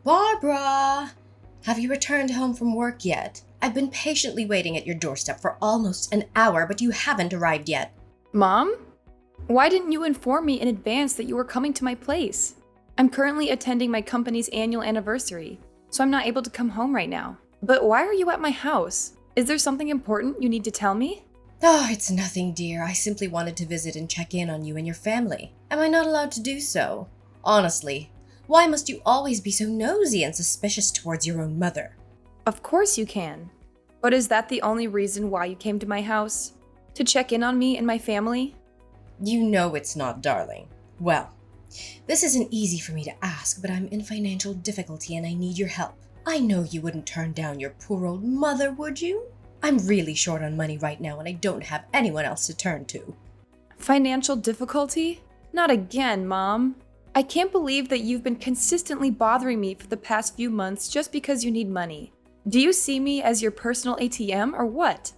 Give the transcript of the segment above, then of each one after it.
Barbara! Have you returned home from work yet? I've been patiently waiting at your doorstep for almost an hour, but you haven't arrived yet. Mom? Why didn't you inform me in advance that you were coming to my place? I'm currently attending my company's annual anniversary, so I'm not able to come home right now. But why are you at my house? Is there something important you need to tell me? Oh, it's nothing, dear. I simply wanted to visit and check in on you and your family. Am I not allowed to do so? Honestly, why must you always be so nosy and suspicious towards your own mother? Of course you can. But is that the only reason why you came to my house? To check in on me and my family? You know it's not, darling. Well, this isn't easy for me to ask, but I'm in financial difficulty and I need your help. I know you wouldn't turn down your poor old mother, would you? I'm really short on money right now and I don't have anyone else to turn to. Financial difficulty? Not again, Mom. I can't believe that you've been consistently bothering me for the past few months just because you need money. Do you see me as your personal ATM or what?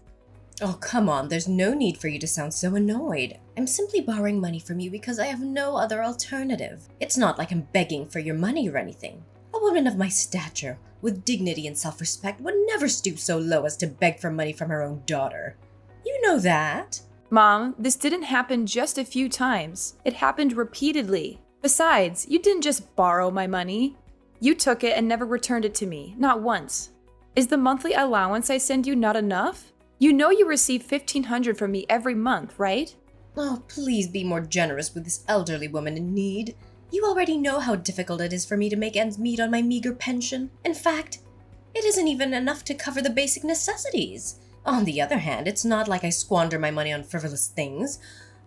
Oh, come on, there's no need for you to sound so annoyed. I'm simply borrowing money from you because I have no other alternative. It's not like I'm begging for your money or anything. A woman of my stature, with dignity and self-respect, would never stoop so low as to beg for money from her own daughter. You know that. Mom, this didn't happen just a few times. It happened repeatedly. Besides, you didn't just borrow my money. You took it and never returned it to me, not once. Is the monthly allowance I send you not enough? You know you receive $1,500 from me every month, right? Oh, please be more generous with this elderly woman in need. You already know how difficult it is for me to make ends meet on my meager pension. In fact, it isn't even enough to cover the basic necessities. On the other hand, it's not like I squander my money on frivolous things.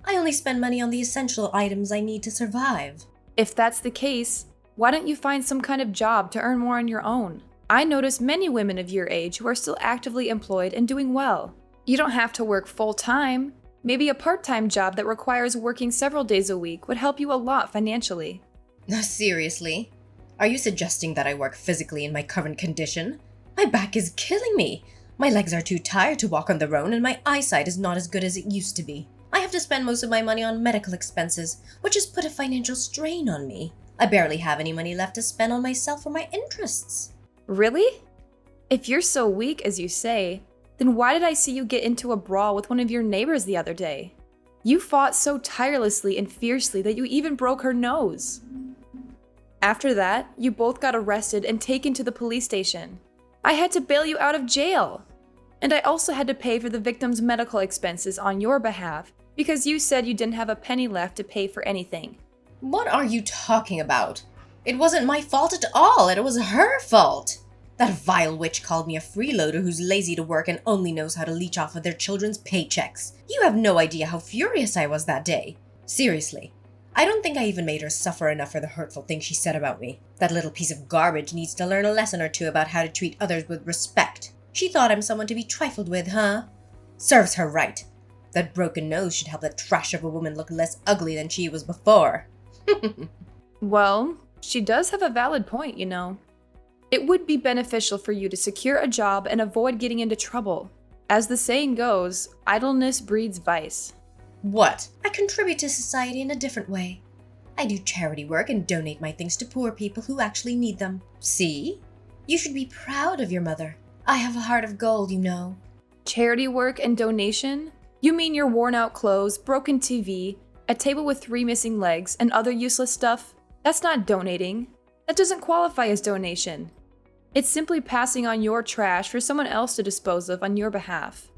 I only spend money on the essential items I need to survive. If that's the case, why don't you find some kind of job to earn more on your own? I notice many women of your age who are still actively employed and doing well. You don't have to work full-time. Maybe a part-time job that requires working several days a week would help you a lot financially. Seriously? Are you suggesting that I work physically in my current condition? My back is killing me. My legs are too tired to walk on their own and my eyesight is not as good as it used to be. I have to spend most of my money on medical expenses, which has put a financial strain on me. I barely have any money left to spend on myself or my interests. Really? If you're so weak as you say, then why did I see you get into a brawl with one of your neighbors the other day? You fought so tirelessly and fiercely that you even broke her nose. After that, you both got arrested and taken to the police station. I had to bail you out of jail. And I also had to pay for the victim's medical expenses on your behalf because you said you didn't have a penny left to pay for anything. What are you talking about? It wasn't my fault at all. It was her fault. That vile witch called me a freeloader who's lazy to work and only knows how to leech off of their children's paychecks. You have no idea how furious I was that day. Seriously, I don't think I even made her suffer enough for the hurtful things she said about me. That little piece of garbage needs to learn a lesson or two about how to treat others with respect. She thought I'm someone to be trifled with, huh? Serves her right. That broken nose should help that trash of a woman look less ugly than she was before. Well, she does have a valid point, you know. It would be beneficial for you to secure a job and avoid getting into trouble. As the saying goes, idleness breeds vice. What? I contribute to society in a different way. I do charity work and donate my things to poor people who actually need them. See? You should be proud of your mother. I have a heart of gold, you know. Charity work and donation? You mean your worn-out clothes, broken TV, a table with 3 missing legs, and other useless stuff? That's not donating. That doesn't qualify as donation. It's simply passing on your trash for someone else to dispose of on your behalf.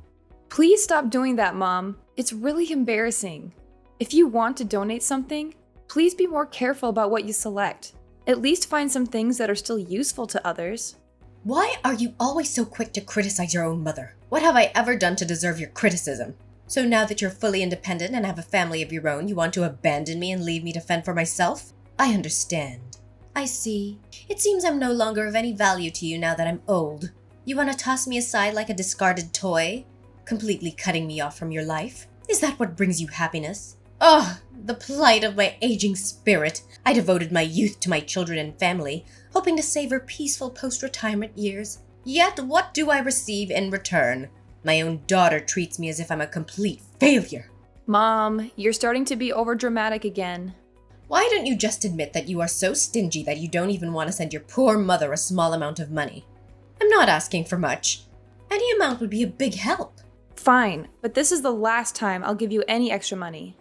Please stop doing that, Mom. It's really embarrassing. If you want to donate something, please be more careful about what you select. At least find some things that are still useful to others. Why are you always so quick to criticize your own mother? What have I ever done to deserve your criticism? So now that you're fully independent and have a family of your own, you want to abandon me and leave me to fend for myself? I understand. I see. It seems I'm no longer of any value to you now that I'm old. You want to toss me aside like a discarded toy? Completely cutting me off from your life? Is that what brings you happiness? Oh, the plight of my aging spirit. I devoted my youth to my children and family, hoping to savor peaceful post-retirement years. Yet what do I receive in return? My own daughter treats me as if I'm a complete failure. Mom, you're starting to be overdramatic again. Why don't you just admit that you are so stingy that you don't even want to send your poor mother a small amount of money? I'm not asking for much. Any amount would be a big help. Fine, but this is the last time I'll give you any extra money.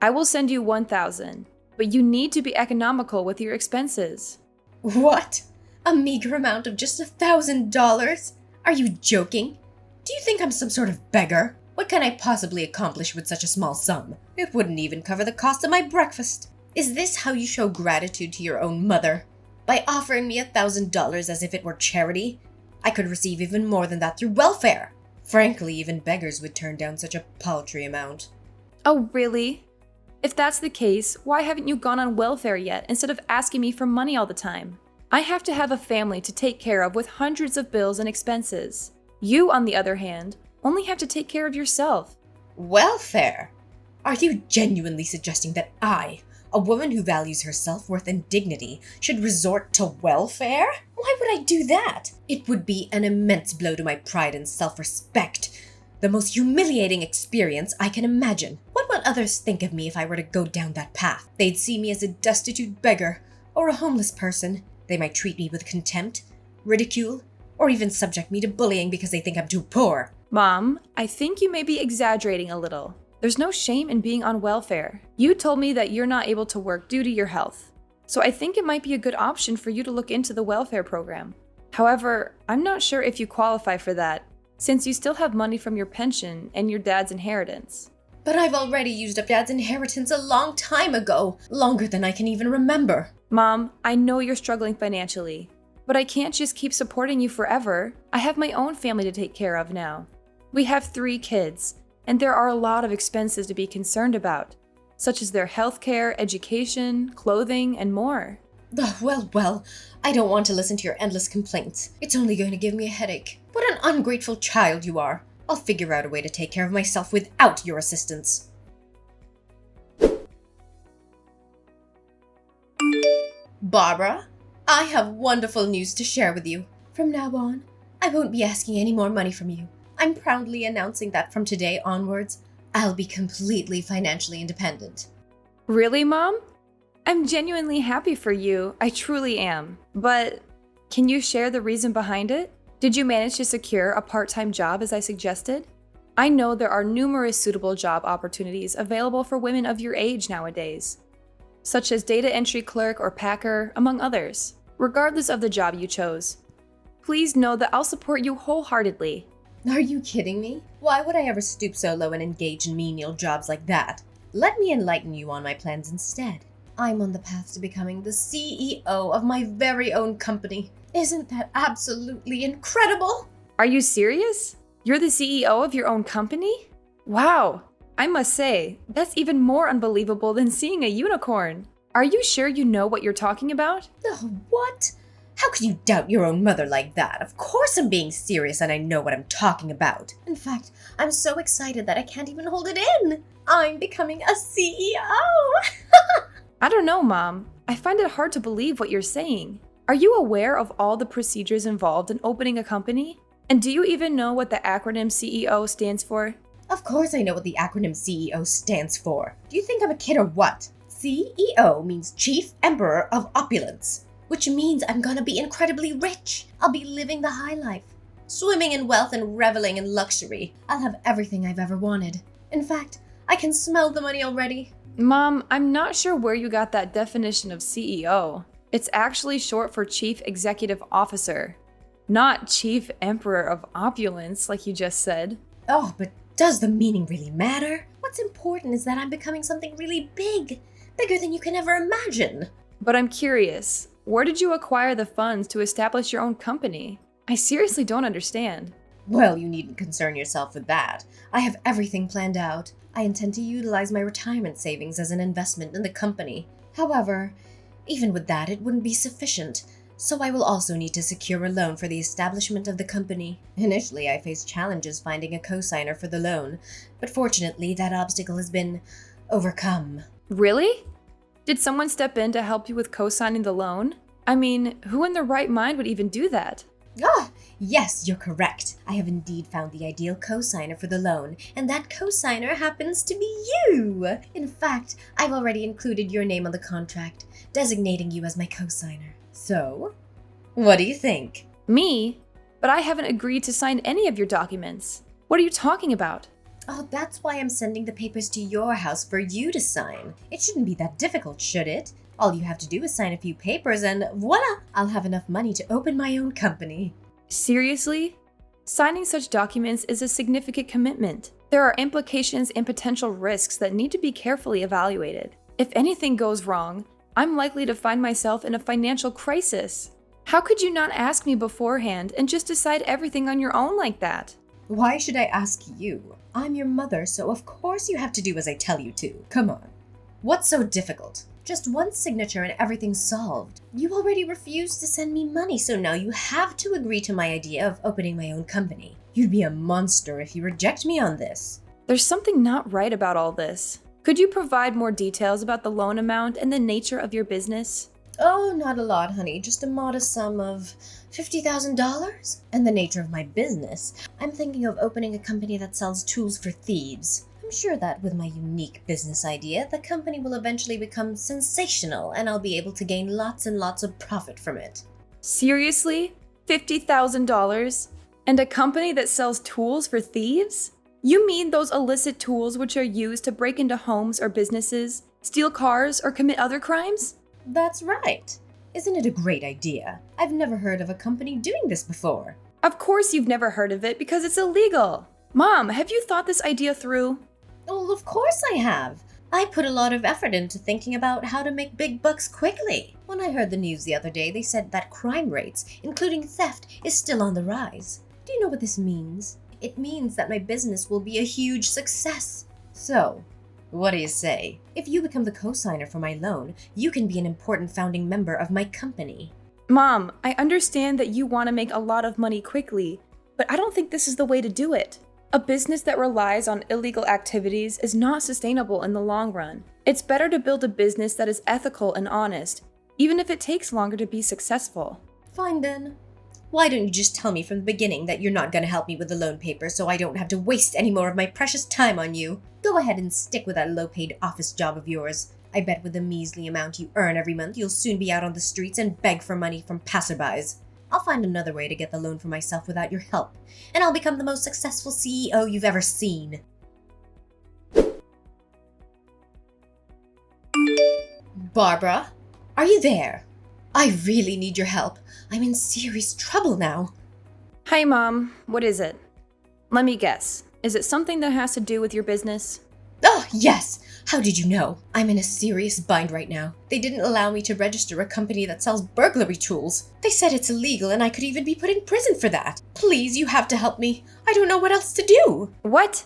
I will send you 1,000, but you need to be economical with your expenses. What? A meager amount of just $1,000? Are you joking? Do you think I'm some sort of beggar? What can I possibly accomplish with such a small sum? It wouldn't even cover the cost of my breakfast. Is this how you show gratitude to your own mother? By offering me $1,000 as if it were charity? I could receive even more than that through welfare. Frankly, even beggars would turn down such a paltry amount. Oh, really? If that's the case, why haven't you gone on welfare yet instead of asking me for money all the time? I have to have a family to take care of with hundreds of bills and expenses. You, on the other hand, only have to take care of yourself. Welfare? Are you genuinely suggesting that I, a woman who values her self-worth and dignity, should resort to welfare? Why would I do that? It would be an immense blow to my pride and self-respect. The most humiliating experience I can imagine. What would others think of me if I were to go down that path? They'd see me as a destitute beggar or a homeless person. They might treat me with contempt, ridicule, or even subject me to bullying because they think I'm too poor. Mom, I think you may be exaggerating a little. There's no shame in being on welfare. You told me that you're not able to work due to your health. So I think it might be a good option for you to look into the welfare program. However, I'm not sure if you qualify for that, since you still have money from your pension and your dad's inheritance. But I've already used up Dad's inheritance a long time ago, longer than I can even remember. Mom, I know you're struggling financially, but I can't just keep supporting you forever. I have my own family to take care of now. We have 3 kids, and there are a lot of expenses to be concerned about, such as their healthcare, education, clothing, and more. Well, I don't want to listen to your endless complaints. It's only going to give me a headache. What an ungrateful child you are. I'll figure out a way to take care of myself without your assistance. Barbara, I have wonderful news to share with you. From now on, I won't be asking any more money from you. I'm proudly announcing that from today onwards, I'll be completely financially independent. Really, Mom? I'm genuinely happy for you. I truly am. But can you share the reason behind it? Did you manage to secure a part-time job as I suggested? I know there are numerous suitable job opportunities available for women of your age nowadays, such as data entry clerk or packer, among others. Regardless of the job you chose, please know that I'll support you wholeheartedly. Are you kidding me? Why would I ever stoop so low and engage in menial jobs like that? Let me enlighten you on my plans instead. I'm on the path to becoming the CEO of my very own company. Isn't that absolutely incredible? Are you serious? You're the CEO of your own company? Wow! I must say, that's even more unbelievable than seeing a unicorn. Are you sure you know what you're talking about? Oh, what? How could you doubt your own mother like that? Of course I'm being serious and I know what I'm talking about. In fact, I'm so excited that I can't even hold it in. I'm becoming a CEO! I don't know, Mom. I find it hard to believe what you're saying. Are you aware of all the procedures involved in opening a company? And do you even know what the acronym CEO stands for? Of course I know what the acronym CEO stands for. Do you think I'm a kid or what? CEO means Chief Emperor of Opulence, which means I'm gonna be incredibly rich. I'll be living the high life, swimming in wealth and reveling in luxury. I'll have everything I've ever wanted. In fact, I can smell the money already. Mom, I'm not sure where you got that definition of CEO. It's actually short for Chief Executive Officer, not Chief Emperor of Opulence, like you just said. Oh, but does the meaning really matter? What's important is that I'm becoming something really big, bigger than you can ever imagine. But I'm curious, where did you acquire the funds to establish your own company? I seriously don't understand. Well, you needn't concern yourself with that. I have everything planned out. I intend to utilize my retirement savings as an investment in the company. However, even with that, it wouldn't be sufficient, so I will also need to secure a loan for the establishment of the company. Initially, I faced challenges finding a cosigner for the loan, but fortunately, that obstacle has been overcome. Really? Did someone step in to help you with co-signing the loan? I mean, who in their right mind would even do that? Ah, yes, you're correct. I have indeed found the ideal cosigner for the loan, and that cosigner happens to be you. In fact, I've already included your name on the contract, designating you as my cosigner. So, what do you think? Me? But I haven't agreed to sign any of your documents. What are you talking about? Oh, that's why I'm sending the papers to your house for you to sign. It shouldn't be that difficult, should it? All you have to do is sign a few papers and voila! I'll have enough money to open my own company. Seriously? Signing such documents is a significant commitment. There are implications and potential risks that need to be carefully evaluated. If anything goes wrong, I'm likely to find myself in a financial crisis. How could you not ask me beforehand and just decide everything on your own like that? Why should I ask you? I'm your mother, so of course you have to do as I tell you to. Come on. What's so difficult? Just one signature and everything's solved. You already refused to send me money, so now you have to agree to my idea of opening my own company. You'd be a monster if you reject me on this. There's something not right about all this. Could you provide more details about the loan amount and the nature of your business? Oh, not a lot, honey. Just a modest sum of $50,000. And the nature of my business, I'm thinking of opening a company that sells tools for thieves. I'm sure that with my unique business idea, the company will eventually become sensational and I'll be able to gain lots and lots of profit from it. Seriously? $50,000? And a company that sells tools for thieves? You mean those illicit tools which are used to break into homes or businesses, steal cars, or commit other crimes? That's right. Isn't it a great idea? I've never heard of a company doing this before. Of course you've never heard of it because it's illegal. Mom, have you thought this idea through? Well, of course I have. I put a lot of effort into thinking about how to make big bucks quickly. When I heard the news the other day, they said that crime rates, including theft, is still on the rise. Do you know what this means? It means that my business will be a huge success. So, what do you say? If you become the cosigner for my loan, you can be an important founding member of my company. Mom, I understand that you want to make a lot of money quickly, but I don't think this is the way to do it. A business that relies on illegal activities is not sustainable in the long run. It's better to build a business that is ethical and honest, even if it takes longer to be successful. Fine then. Why don't you just tell me from the beginning that you're not going to help me with the loan paper so I don't have to waste any more of my precious time on you? Go ahead and stick with that low-paid office job of yours. I bet with the measly amount you earn every month, you'll soon be out on the streets and beg for money from passerbys. I'll find another way to get the loan for myself without your help, and I'll become the most successful CEO you've ever seen. Barbara, are you there? I really need your help. I'm in serious trouble now. Hi, Mom. What is it? Let me guess. Is it something that has to do with your business? Oh, yes! How did you know? I'm in a serious bind right now. They didn't allow me to register a company that sells burglary tools. They said it's illegal and I could even be put in prison for that. Please, you have to help me. I don't know what else to do. What?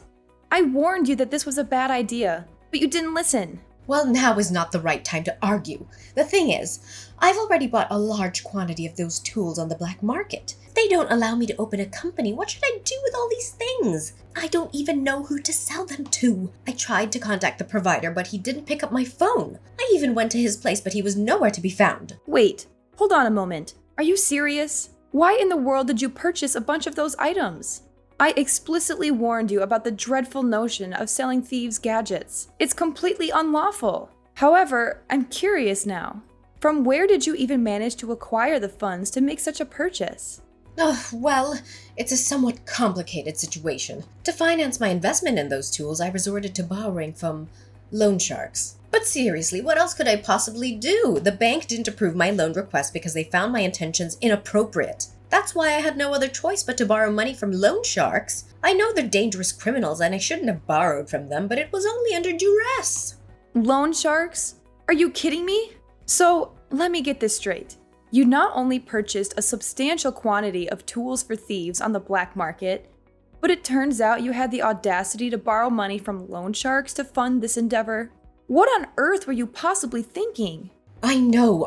I warned you that this was a bad idea, but you didn't listen. Well, now is not the right time to argue. The thing is, I've already bought a large quantity of those tools on the black market. They don't allow me to open a company. What should I do with all these things? I don't even know who to sell them to. I tried to contact the provider, but he didn't pick up my phone. I even went to his place, but he was nowhere to be found. Wait, hold on a moment. Are you serious? Why in the world did you purchase a bunch of those items? I explicitly warned you about the dreadful notion of selling thieves' gadgets. It's completely unlawful. However, I'm curious now. From where did you even manage to acquire the funds to make such a purchase? Oh, well, it's a somewhat complicated situation. To finance my investment in those tools, I resorted to borrowing from loan sharks. But seriously, what else could I possibly do? The bank didn't approve my loan request because they found my intentions inappropriate. That's why I had no other choice but to borrow money from loan sharks. I know they're dangerous criminals and I shouldn't have borrowed from them, but it was only under duress. Loan sharks? Are you kidding me? So, let me get this straight. You not only purchased a substantial quantity of tools for thieves on the black market, but it turns out you had the audacity to borrow money from loan sharks to fund this endeavor. What on earth were you possibly thinking? I know.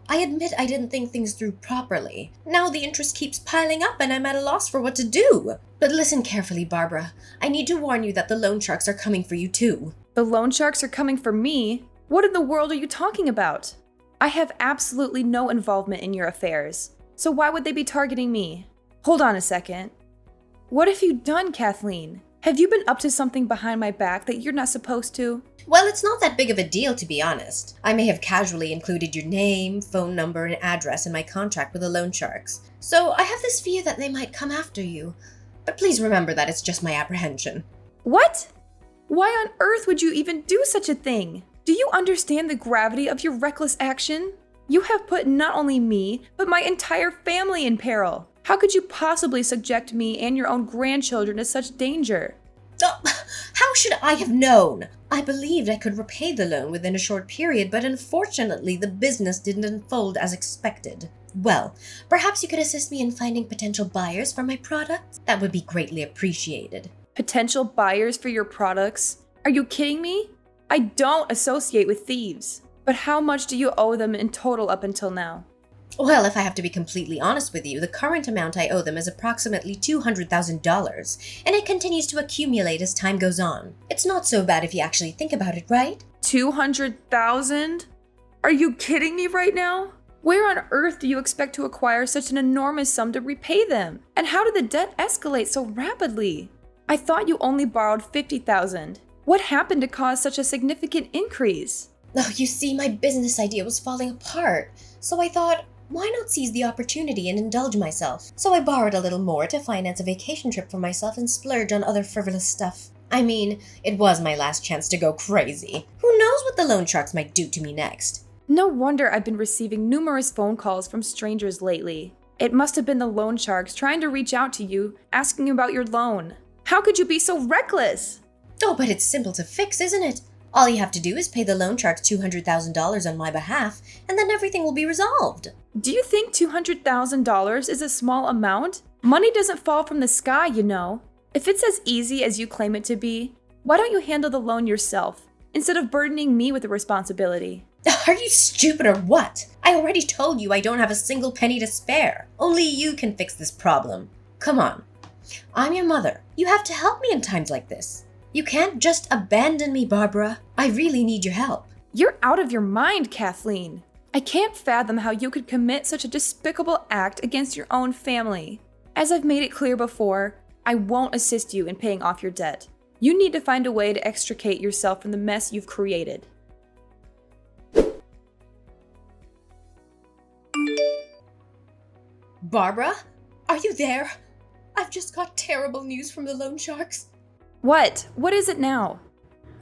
I admit I didn't think things through properly. Now the interest keeps piling up and I'm at a loss for what to do. But listen carefully, Barbara. I need to warn you that the loan sharks are coming for you too. The loan sharks are coming for me? What in the world are you talking about? I have absolutely no involvement in your affairs. So why would they be targeting me? Hold on a second. What have you done, Kathleen? Have you been up to something behind my back that you're not supposed to? Well, it's not that big of a deal, to be honest. I may have casually included your name, phone number, and address in my contract with the loan sharks. So I have this fear that they might come after you. But please remember that it's just my apprehension. What? Why on earth would you even do such a thing? Do you understand the gravity of your reckless action? You have put not only me, but my entire family in peril. How could you possibly subject me and your own grandchildren to such danger? Oh, how should I have known? I believed I could repay the loan within a short period, but unfortunately the business didn't unfold as expected. Well, perhaps you could assist me in finding potential buyers for my products? That would be greatly appreciated. Potential buyers for your products? Are you kidding me? I don't associate with thieves. But how much do you owe them in total up until now? Well, if I have to be completely honest with you, the current amount I owe them is approximately $200,000, and it continues to accumulate as time goes on. It's not so bad if you actually think about it, right? 200,000? Are you kidding me right now? Where on earth do you expect to acquire such an enormous sum to repay them? And how did the debt escalate so rapidly? I thought you only borrowed 50,000. What happened to cause such a significant increase? Oh, you see, my business idea was falling apart, so I thought, why not seize the opportunity and indulge myself? So I borrowed a little more to finance a vacation trip for myself and splurge on other frivolous stuff. I mean, it was my last chance to go crazy. Who knows what the loan sharks might do to me next? No wonder I've been receiving numerous phone calls from strangers lately. It must have been the loan sharks trying to reach out to you, asking about your loan. How could you be so reckless? Oh, but it's simple to fix, isn't it? All you have to do is pay the loan sharks $200,000 on my behalf, and then everything will be resolved. Do you think $200,000 is a small amount? Money doesn't fall from the sky, you know. If it's as easy as you claim it to be, why don't you handle the loan yourself, instead of burdening me with the responsibility? Are you stupid or what? I already told you I don't have a single penny to spare. Only you can fix this problem. Come on. I'm your mother. You have to help me in times like this. You can't just abandon me, Barbara. I really need your help. You're out of your mind, Kathleen. I can't fathom how you could commit such a despicable act against your own family. As I've made it clear before, I won't assist you in paying off your debt. You need to find a way to extricate yourself from the mess you've created. Barbara? Are you there? I've just got terrible news from the loan sharks. What? What is it now?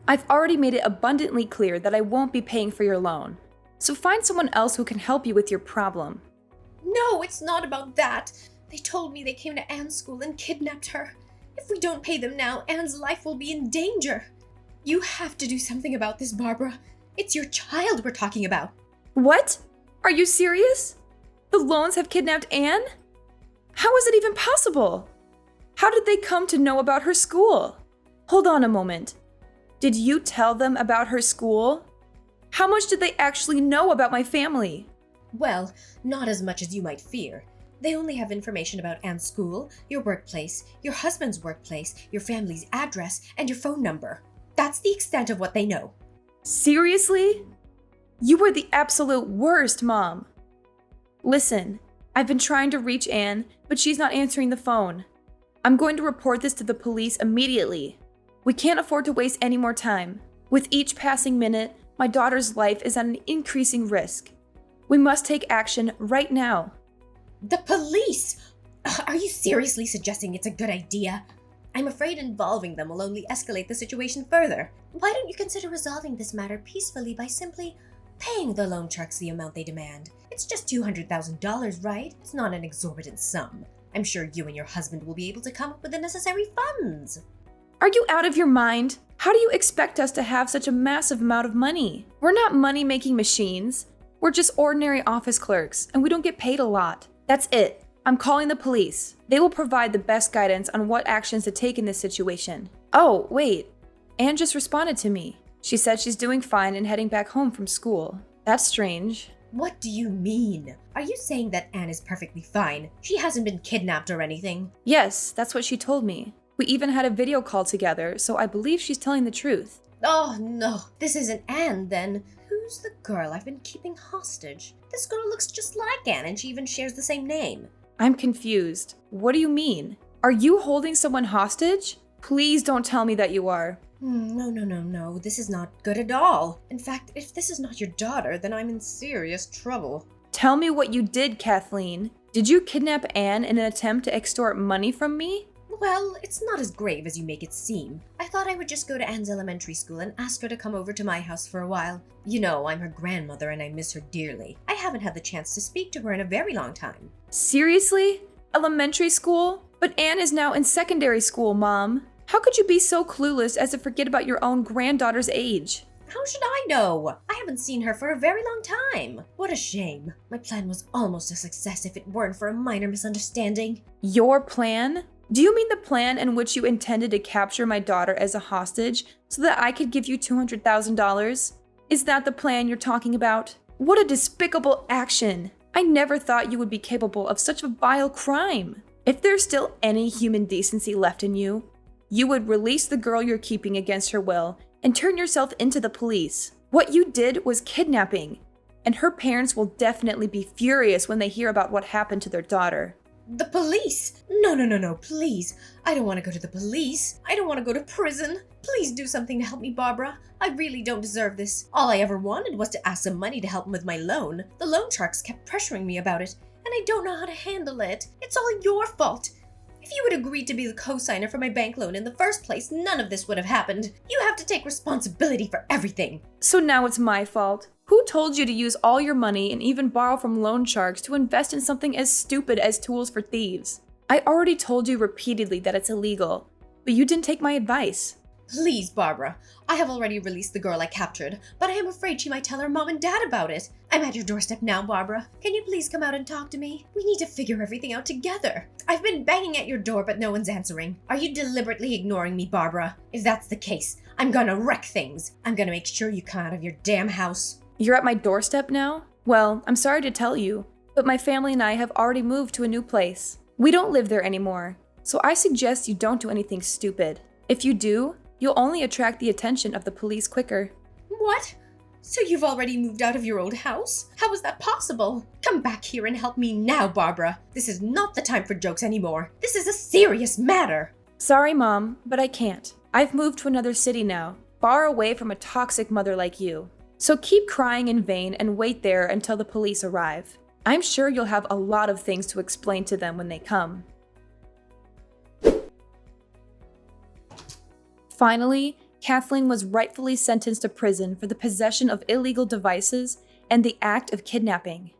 I've already made it abundantly clear that I won't be paying for your loan. So find someone else who can help you with your problem. No, it's not about that. They told me they came to Anne's school and kidnapped her. If we don't pay them now, Anne's life will be in danger. You have to do something about this, Barbara. It's your child we're talking about. What? Are you serious? The loans have kidnapped Anne? How is it even possible? How did they come to know about her school? Hold on a moment. Did you tell them about her school? How much did they actually know about my family? Well, not as much as you might fear. They only have information about Anne's school, your workplace, your husband's workplace, your family's address, and your phone number. That's the extent of what they know. Seriously? You were the absolute worst, Mom. Listen, I've been trying to reach Anne, but she's not answering the phone. I'm going to report this to the police immediately. We can't afford to waste any more time. With each passing minute, my daughter's life is at an increasing risk. We must take action right now. The police! Are you seriously suggesting it's a good idea? I'm afraid involving them will only escalate the situation further. Why don't you consider resolving this matter peacefully by simply paying the loan sharks the amount they demand? It's just $200,000, right? It's not an exorbitant sum. I'm sure you and your husband will be able to come up with the necessary funds. Are you out of your mind? How do you expect us to have such a massive amount of money? We're not money-making machines. We're just ordinary office clerks, and we don't get paid a lot. That's it. I'm calling the police. They will provide the best guidance on what actions to take in this situation. Oh, wait. Anne just responded to me. She said she's doing fine and heading back home from school. That's strange. What do you mean? Are you saying that Anne is perfectly fine? She hasn't been kidnapped or anything? Yes, that's what she told me. We even had a video call together, so I believe she's telling the truth. Oh no, this isn't Anne then. Who's the girl I've been keeping hostage? This girl looks just like Anne and she even shares the same name. I'm confused. What do you mean? Are you holding someone hostage? Please don't tell me that you are. No. This is not good at all. In fact, if this is not your daughter, then I'm in serious trouble. Tell me what you did, Kathleen. Did you kidnap Anne in an attempt to extort money from me? Well, it's not as grave as you make it seem. I thought I would just go to Anne's elementary school and ask her to come over to my house for a while. You know, I'm her grandmother and I miss her dearly. I haven't had the chance to speak to her in a very long time. Seriously? Elementary school? But Anne is now in secondary school, Mom. How could you be so clueless as to forget about your own granddaughter's age? How should I know? I haven't seen her for a very long time. What a shame. My plan was almost a success if it weren't for a minor misunderstanding. Your plan? Do you mean the plan in which you intended to capture my daughter as a hostage so that I could give you $200,000? Is that the plan you're talking about? What a despicable action! I never thought you would be capable of such a vile crime. If there's still any human decency left in you, you would release the girl you're keeping against her will and turn yourself into the police. What you did was kidnapping, and her parents will definitely be furious when they hear about what happened to their daughter. The police? No, please. I don't want to go to the police. I don't want to go to prison. Please do something to help me, Barbara. I really don't deserve this. All I ever wanted was to ask some money to help with my loan. The loan sharks kept pressuring me about it, and I don't know how to handle it. It's all your fault. If you had agreed to be the cosigner for my bank loan in the first place, none of this would have happened. You have to take responsibility for everything. So now it's my fault. Who told you to use all your money and even borrow from loan sharks to invest in something as stupid as tools for thieves? I already told you repeatedly that it's illegal, but you didn't take my advice. Please, Barbara. I have already released the girl I captured, but I am afraid she might tell her mom and dad about it. I'm at your doorstep now, Barbara. Can you please come out and talk to me? We need to figure everything out together. I've been banging at your door, but no one's answering. Are you deliberately ignoring me, Barbara? If that's the case, I'm gonna wreck things. I'm gonna make sure you come out of your damn house. You're at my doorstep now? Well, I'm sorry to tell you, but my family and I have already moved to a new place. We don't live there anymore, so I suggest you don't do anything stupid. If you do, you'll only attract the attention of the police quicker. What? So you've already moved out of your old house? How is that possible? Come back here and help me now, Barbara. This is not the time for jokes anymore. This is a serious matter. Sorry, Mom, but I can't. I've moved to another city now, far away from a toxic mother like you. So keep crying in vain and wait there until the police arrive. I'm sure you'll have a lot of things to explain to them when they come. Finally, Kathleen was rightfully sentenced to prison for the possession of illegal devices and the act of kidnapping.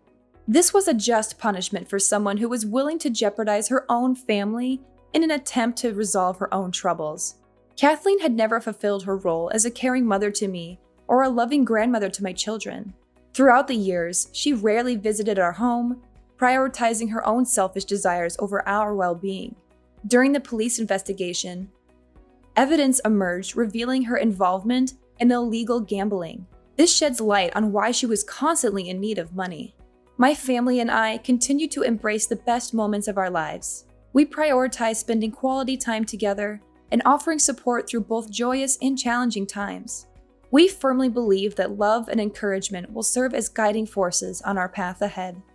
This was a just punishment for someone who was willing to jeopardize her own family in an attempt to resolve her own troubles. Kathleen had never fulfilled her role as a caring mother to me or a loving grandmother to my children. Throughout the years, she rarely visited our home, prioritizing her own selfish desires over our well-being. During the police investigation, evidence emerged revealing her involvement in illegal gambling. This sheds light on why she was constantly in need of money. My family and I continue to embrace the best moments of our lives. We prioritize spending quality time together and offering support through both joyous and challenging times. We firmly believe that love and encouragement will serve as guiding forces on our path ahead.